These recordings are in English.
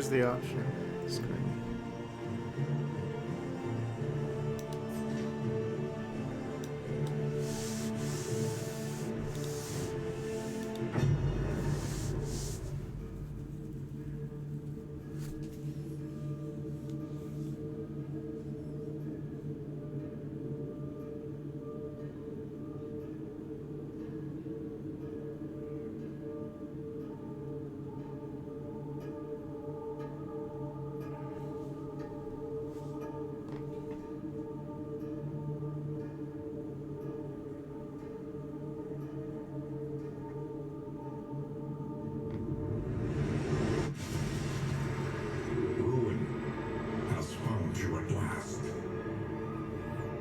Here's the option screen.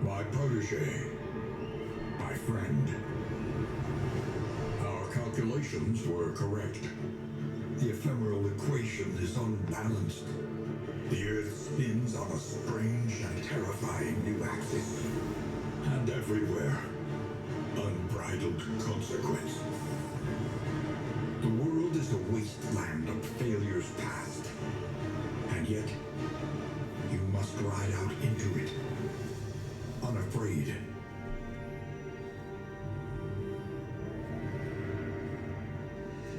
My protege, my friend. Our calculations were correct. The ephemeral equation is unbalanced. The Earth spins on a strange and terrifying new axis. And everywhere, unbridled consequence. The world is a wasteland of failures past. And yet, you must ride out into it. Unafraid.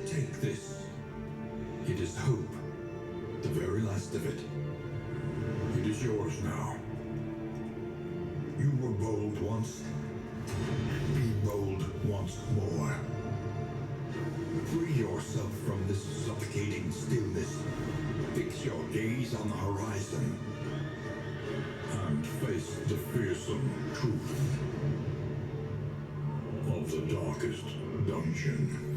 Take this. It is hope. The very last of it. It is yours now. You were bold once. Be bold once more. Free yourself from this suffocating stillness. Fix your gaze on the horizon. And face the fearsome truth of the darkest dungeon.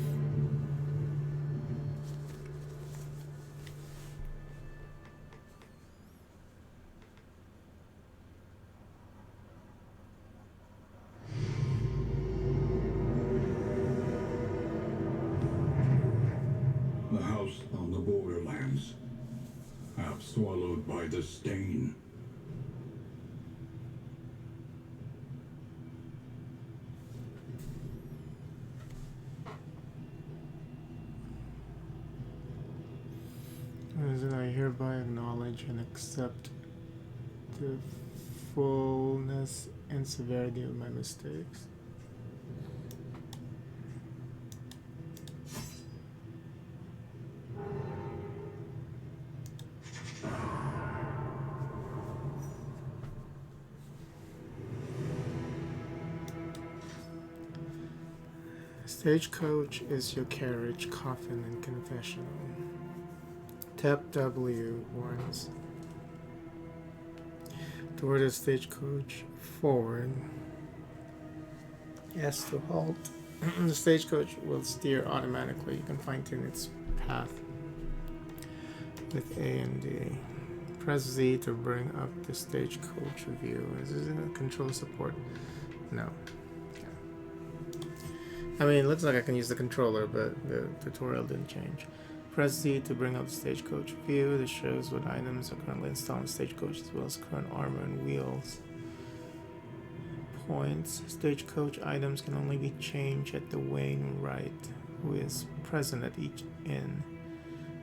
The house on the borderlands, half swallowed by the stain. I hereby acknowledge and accept the fullness and severity of my mistakes. Stagecoach is your carriage, coffin, and confessional. Tap W warns. Toward the stagecoach, forward. S to halt. The stagecoach will steer automatically. You can fine-tune its path with A and D. Press Z to bring up the stagecoach view. Is this a control support? No. I mean, it looks like I can use the controller, but the tutorial didn't change. Press Z to bring up the stagecoach view. This shows what items are currently installed in stagecoach, as well as current armor and wheels. Points. Stagecoach items can only be changed at the Wainwright, who is present at each inn.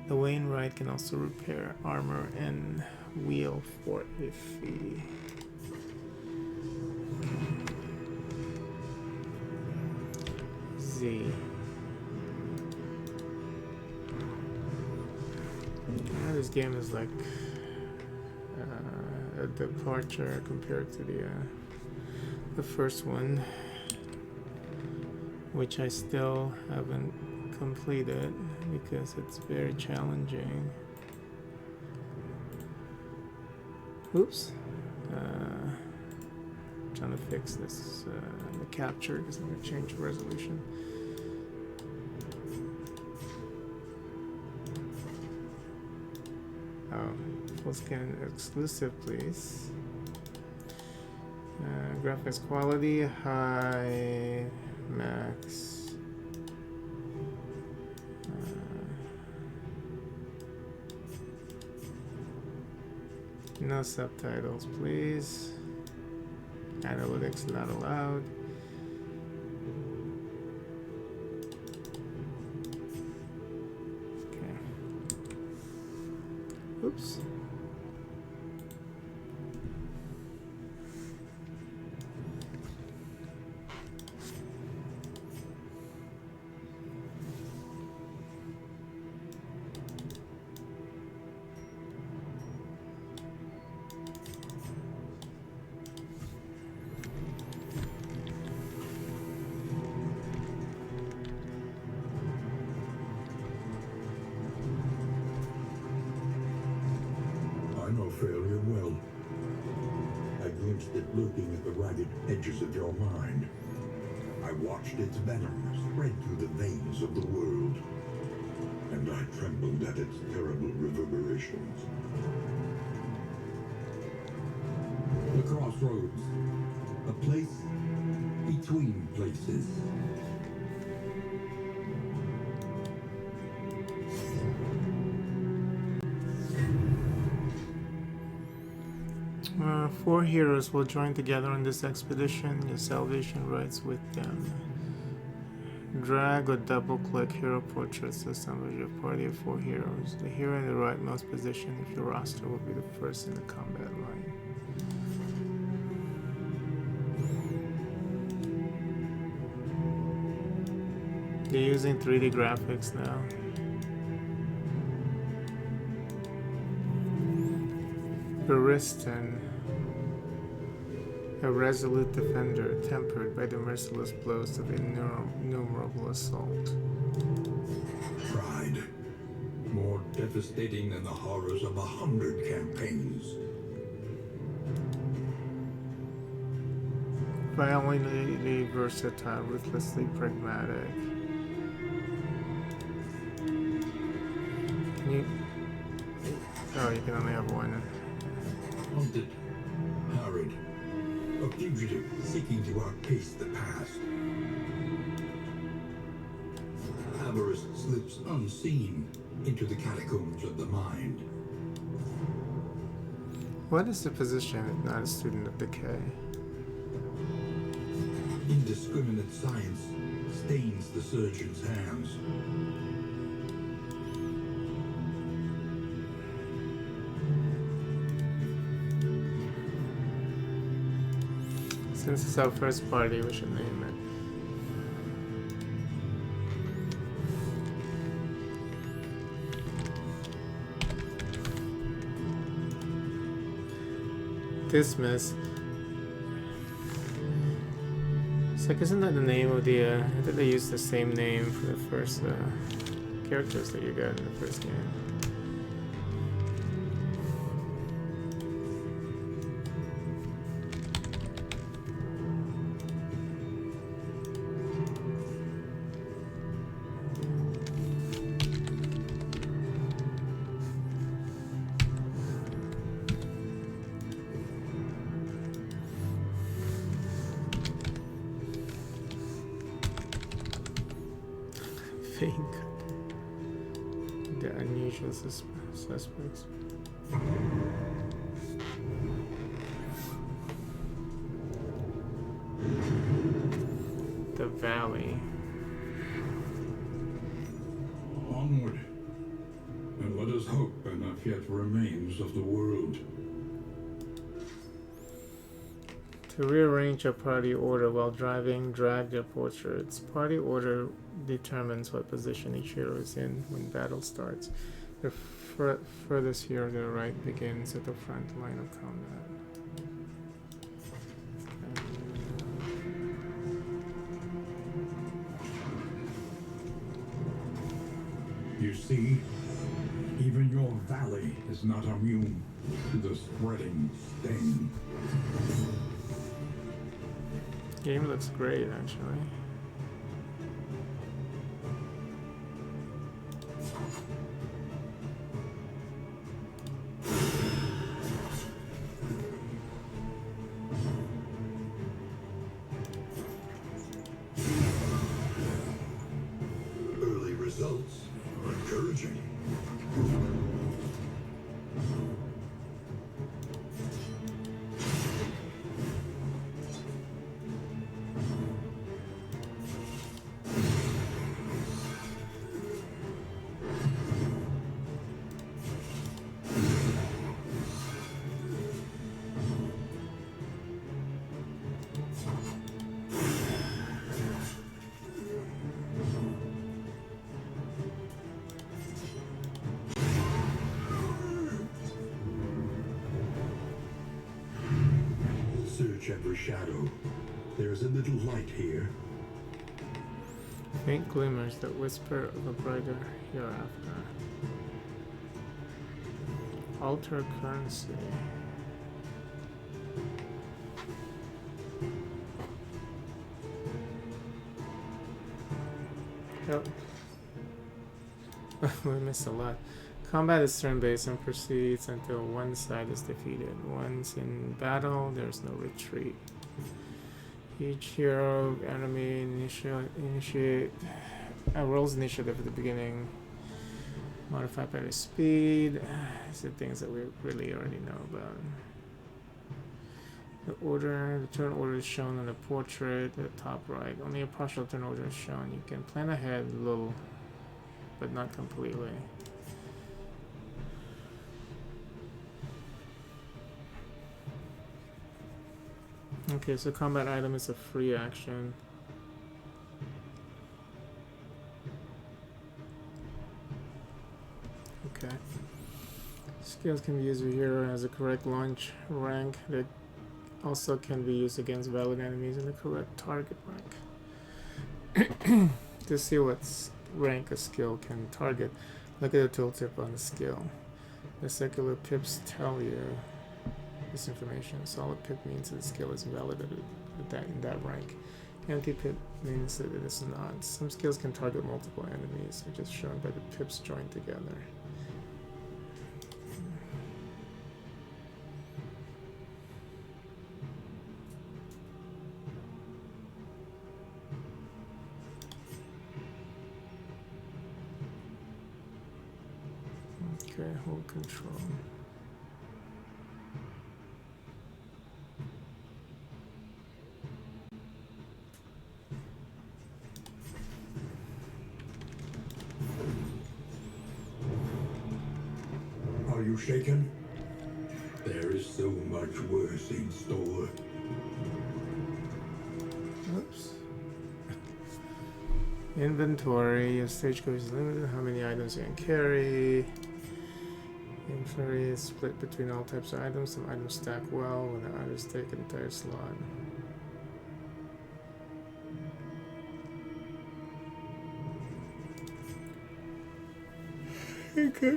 The Wainwright can also repair armor and wheel for a fee. Z. This game is like a departure compared to the first one, which I still haven't completed because it's very challenging. Oops. Trying to fix this the capture because I'm going to change the resolution. Full scan exclusive, please. Graphics quality, high, max. No subtitles, please. Analytics not allowed. heroes. I know failure well. I glimpsed it lurking at the ragged edges of your mind. I watched its venom spread through the veins of the world, and I trembled at its terrible reverberations. The crossroads, a place between places. Four heroes will join together on this expedition. Your salvation rides with them. Drag or double-click hero portraits to assemble your party of four heroes. The hero in the rightmost position of your roster will be the first in the combat line. They're using 3D graphics now. Baristan, a resolute defender, tempered by the merciless blows of innumerable assault. Pride, more devastating than the horrors of 100 campaigns. Violently versatile, ruthlessly pragmatic. You can only have one. Hunted, harried, a fugitive seeking to outpace the past. Avarice slips unseen into the catacombs of the mind. What is the position if not a student of decay? Indiscriminate science stains the surgeon's hands. Since it's our first party, we should name it. Dismiss. It's like, isn't that the name of the, I think they used the same name for the first characters that you got in the first game. The unusual suspects. The valley. Onward, and let us hope enough yet remains of the world. To rearrange your party order while driving, drag their portraits. Party order determines what position each hero is in when battle starts. The furthest hero to the right begins at the front line of combat. You see, even your valley is not immune to the spreading stain. Game looks great, actually. Early results are encouraging. Search every shadow. There is a little light here. Faint glimmers that whisper of a brighter hereafter. Alter currency. Yep. We missed a lot. Combat is turn-based and proceeds until one side is defeated. Once in battle, there's no retreat. Each hero, enemy initiate rolls initiative at the beginning. Modified by the speed. These are things that we really already know about. The turn order is shown on the portrait at the top right. Only a partial turn order is shown. You can plan ahead a little, but not completely. Okay, so combat item is a free action. Okay. Skills can be used with hero as a correct launch rank. They also can be used against valid enemies in the correct target rank. To see what rank a skill can target, look at the tooltip on the skill. The circular pips tell you this information. Solid pip means that the skill is validated in that rank. Empty pip means that it is not. Some skills can target multiple enemies, which is shown by the pips joined together. Okay, hold control. Are you shaken? There is so much worse in store. Oops. Inventory. Your stagecoach is limited. How many items you can carry? Inventory is split between all types of items. Some items stack well when the others take an entire slot. Okay.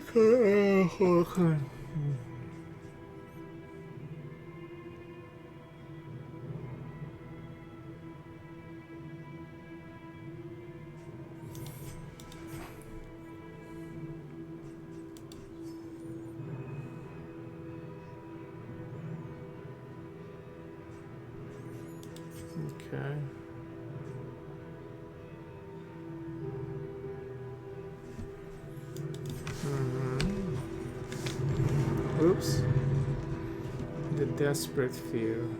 Oops. The desperate few.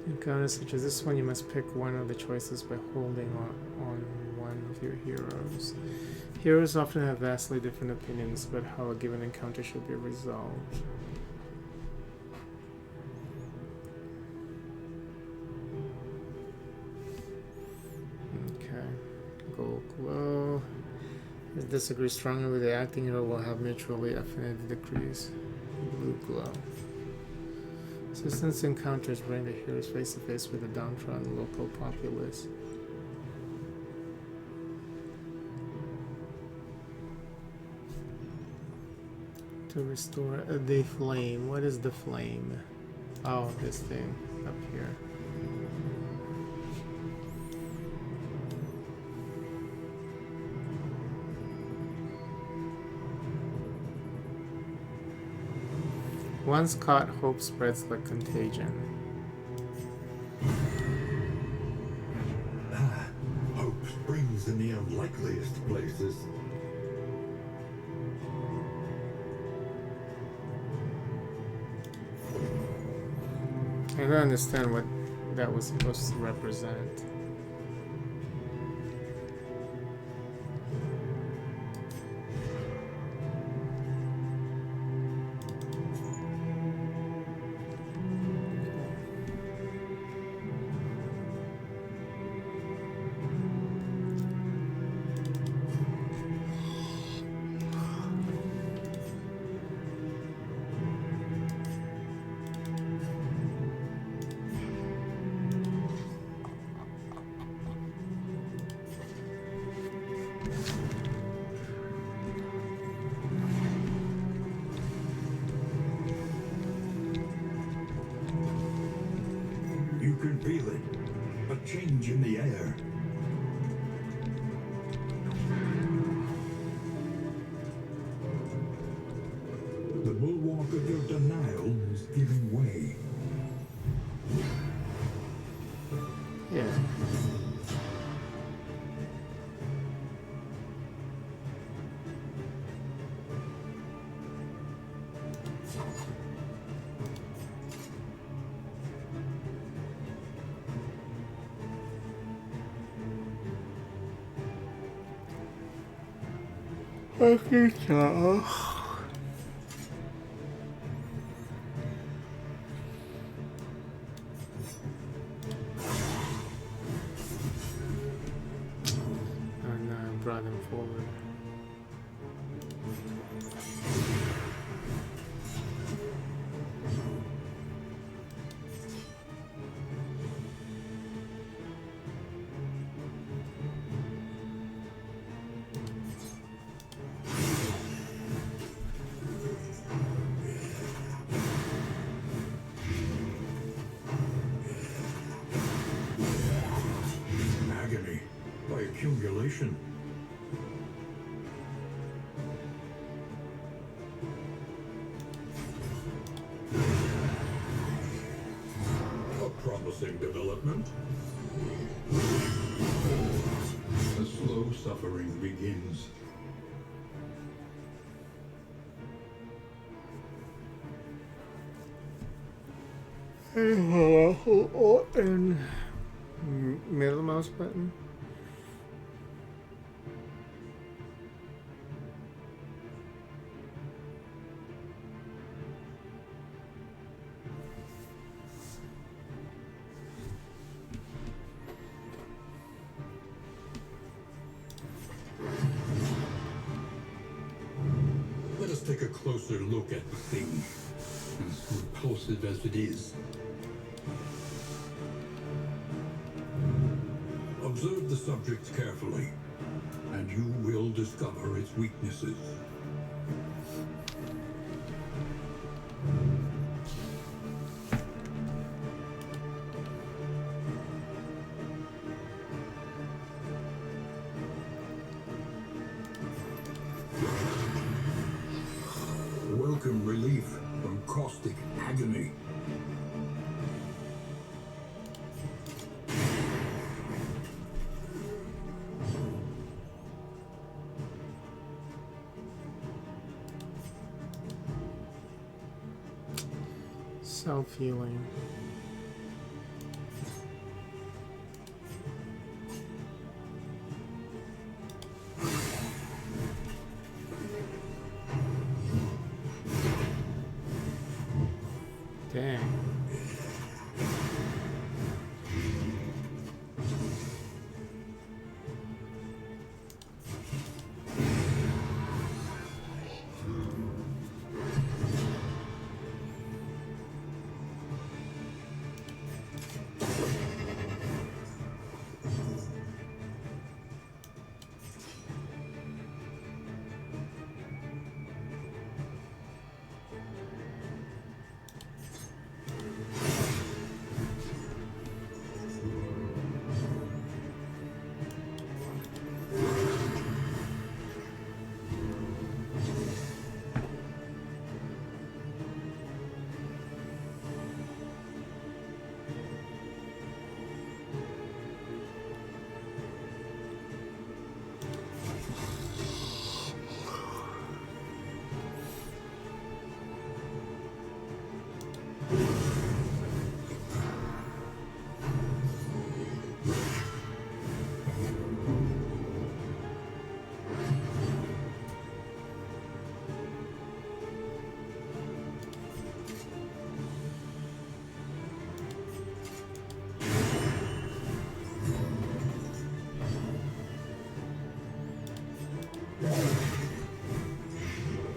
Encounters such as this one, you must pick one of the choices by holding on one of your heroes. Heroes often have vastly different opinions about how a given encounter should be resolved. Okay. Gold glow. If you disagree strongly with the acting hero, will have mutually affinity degrees. Blue glow. Assistance encounters bring the heroes face to face with the downtrodden local populace. To restore the flame. What is the flame? Oh, this thing up here. Once caught, hope spreads like contagion. Hope springs in the unlikeliest places. I don't understand what that was supposed to represent. can feel it. A change in the air. The bulwark of your denial is giving way. Yeah. Okay, so. And brought him forward. Agony by accumulation. A promising development. The slow suffering begins. And middle mouse button. Let us take a closer look at the thing, as repulsive as it is. Observe the subject carefully, and you will discover its weaknesses. Welcome relief from caustic agony. Self-healing. Dang.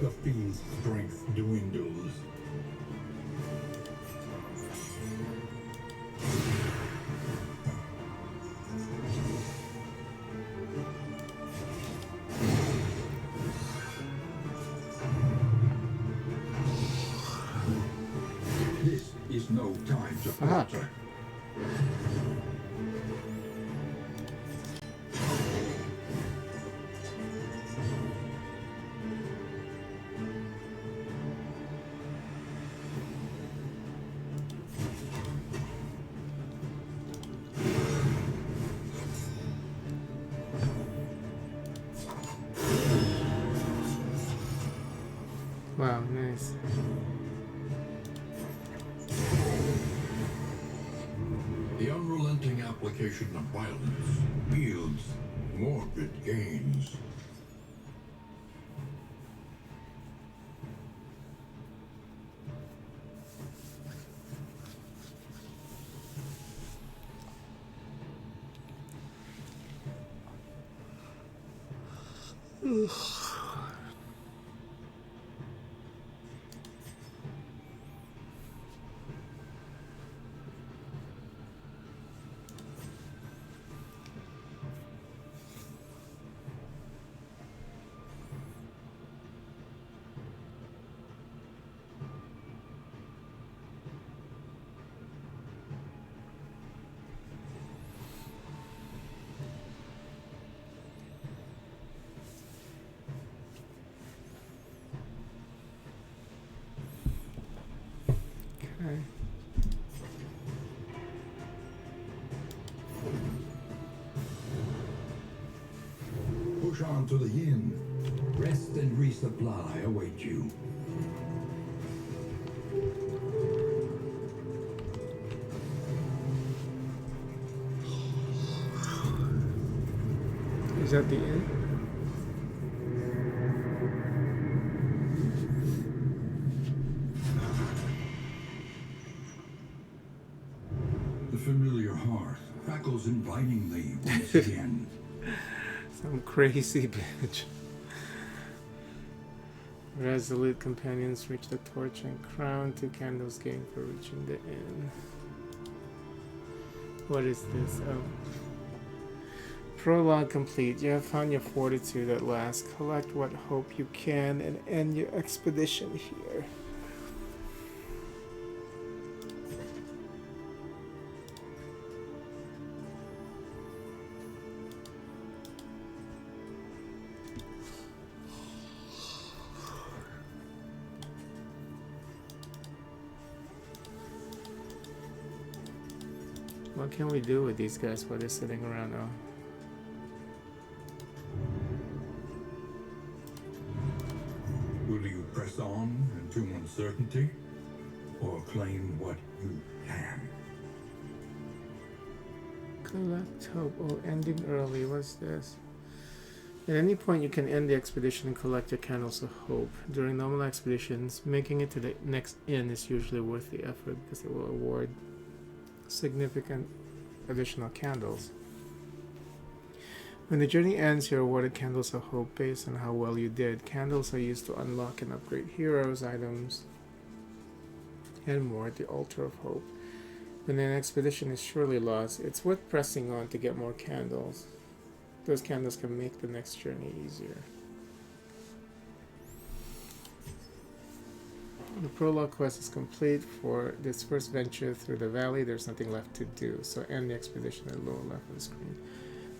The fiend's strength dwindles. This is no time to falter. Nice. The unrelenting application of violence yields morbid gains. Okay. Push on to the inn. Rest and resupply await you. Is that the end? The familiar hearth crackles invitingly once again. Some crazy bitch. Resolute companions reach the torch and crown. 2 candles gained for reaching the inn. What is this? Oh. Prologue complete. You have found your fortitude at last. Collect what hope you can and end your expedition here. What can we do with these guys while they're sitting around now? Will you press on into uncertainty, or claim what you can? Collect hope. Oh, ending early. What's this? At any point, you can end the expedition and collect your candles of hope. During normal expeditions, making it to the next inn is usually worth the effort because it will award significant additional candles. When the journey ends, you're awarded candles of hope based on how well you did. Candles are used to unlock and upgrade heroes, items, and more at the altar of hope. When an expedition is surely lost, it's worth pressing on to get more candles. Those candles can make the next journey easier. The prologue quest is complete. For this first venture through the valley, there's nothing left to do, so end the expedition at the lower left of the screen.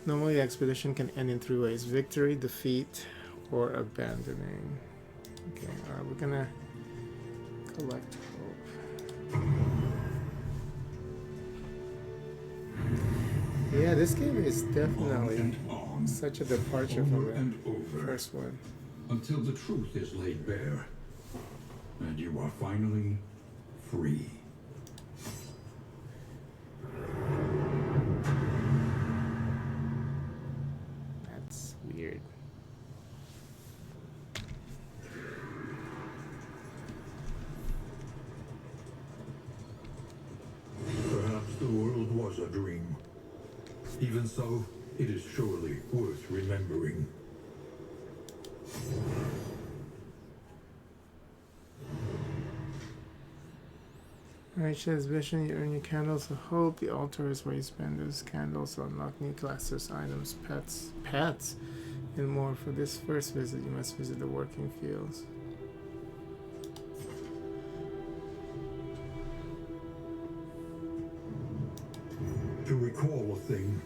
Normally, the expedition can end in 3 ways: victory, defeat, or abandoning. Okay, we're gonna collect hope. Yeah, this game is definitely such a departure from the first one. Until the truth is laid bare, and you are finally free. That's weird. Perhaps the world was a dream. Even so, it is surely worth remembering. Alright, Shed's vision, you earn your candles of hope. The altar is where you spend those candles to unlock new classes, items, pets, and more. For this first visit, you must visit the working fields. To recall a thing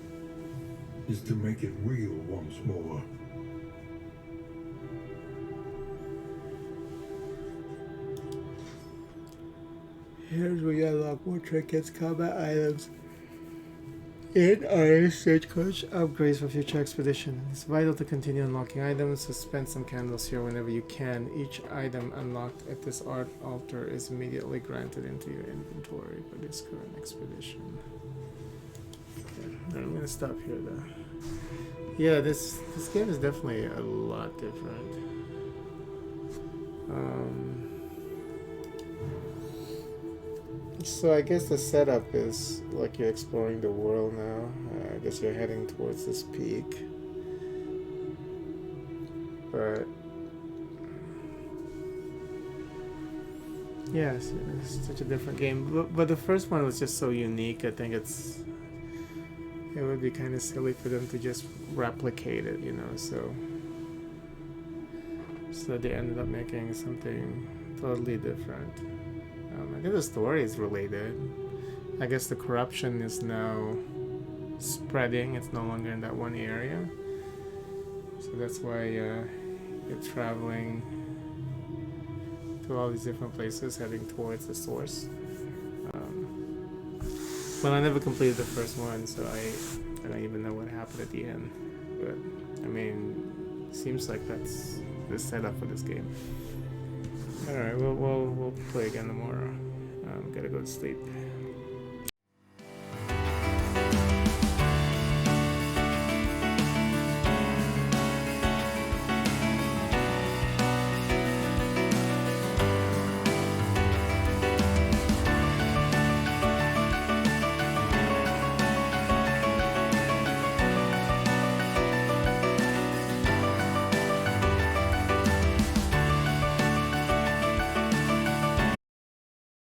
is to make it real once more. Here's where you unlock more trinkets, combat items, In our stagecoach, upgrades for future expedition. It's vital to continue unlocking items, so spend some candles here whenever you can. Each item unlocked at this art altar is immediately granted into your inventory for this current expedition. Okay, I'm gonna stop here though. Yeah, this game is definitely a lot different. So I guess the setup is like you're exploring the world now. I guess you're heading towards this peak. But yeah, it's such a different game. But the first one was just so unique. I think it would be kind of silly for them to just replicate it, you know. So they ended up making something totally different. I guess the story is related. I guess the corruption is now spreading. It's no longer in that one area. So that's why you're traveling to all these different places, heading towards the source. Well, I never completed the first one, so I don't even know what happened at the end. But, I mean, seems like that's the setup for this game. Alright, we'll play again tomorrow. Gotta go to sleep.